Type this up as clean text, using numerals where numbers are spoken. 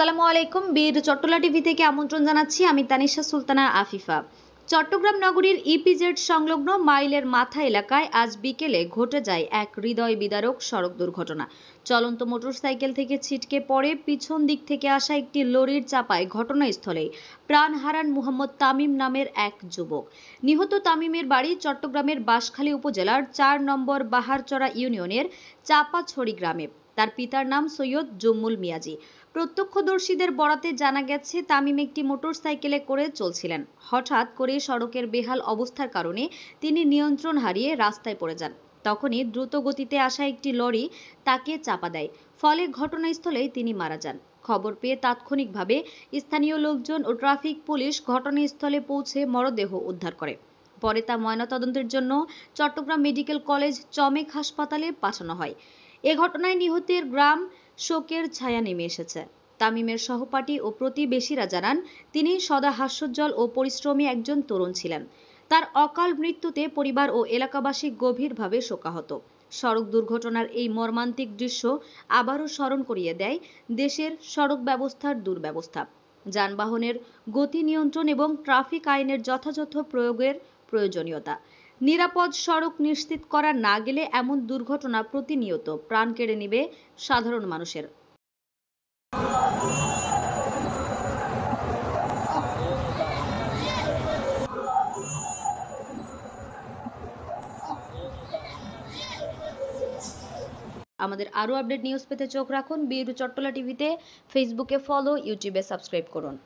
আসসালামু আলাইকুম। বীর চট্টলা টিভি থেকে আমন্ত্রণ জানাচ্ছি। আমি তানিশা সুলতানা আফিফা। চট্টগ্রাম নগরীর ইপিজেড সংলগ্ন মাইলের মাথা এলাকায় আজ বিকেলে ঘটে যায় এক হৃদয় বিদারক সড়ক দুর্ঘটনা। চলন্ত মোটরসাইকেল থেকে ছিটকে পড়ে পিছন দিক থেকে আসা একটি লরির চাপায় ঘটনাস্থলেই প্রাণ হারান মোহাম্মদ তামিম নামের এক যুবক। নিহত তামিমের বাড়ি চট্টগ্রামের বাঁশখালী উপজেলার ৪ নম্বর বাহারচরা ইউনিয়নের চাপাছড়ি গ্রামে। তার পিতার নাম সৈয়দ জম্মুল মিয়াজি। প্রত্যক্ষদর্শীদের বরাতে জানা গেছে, তামিম একটি মোটরসাইকেলে করে চলছিলেন। হঠাৎ করে সড়কের বেহাল অবস্থার কারণে তিনি নিয়ন্ত্রণ হারিয়ে রাস্তায় পড়ে যান। তখনই দ্রুত গতিতে আসা একটি লরি তাকে চাপা দেয়। ফলে ঘটনাস্থলেই তিনি মারা যান। খবর পেয়ে তাৎক্ষণিকভাবে স্থানীয় লোকজন ও ট্রাফিক পুলিশ ঘটনাস্থলে পৌঁছে মরদেহ উদ্ধার করে। পরে তা ময়নাতদন্তের জন্য চট্টগ্রাম মেডিকেল কলেজ চমেক হাসপাতালে পাঠানো হয়। এ ঘটনায় নিহতের গ্রাম শোকের ছায়া নেমে এসেছে। তামিমের সহপাঠী ও প্রতিবেশীরা জানান, তিনি সদা হাস্যোজ্জ্বল ও পরিশ্রমী একজন তরুণ ছিলেন। তার অকাল মৃত্যুতে পরিবার ও এলাকাবাসী গভীরভাবে শোকাহত। সড়ক দুর্ঘটনার এই মর্মান্তিক দৃশ্য আবারও স্মরণ করিয়ে দেয় দেশের সড়ক ব্যবস্থার দুর্ব্যবস্থা, যানবাহনের গতি নিয়ন্ত্রণ এবং ট্রাফিক আইনের যথাযথ প্রয়োগের প্রয়োজনীয়তা। নিরাপদ সড়ক নিশ্চিত করা না গেলে এমন দুর্ঘটনা প্রতিনিয়ত প্রাণ কেড়ে নেবে সাধারণ মানুষের। আমাদের আরও আপডেট নিউজ পেতে চোখ রাখুন বীর চট্টলা টিভিতে। ফেসবুকে ফলো, ইউটিউবে সাবস্ক্রাইব করুন।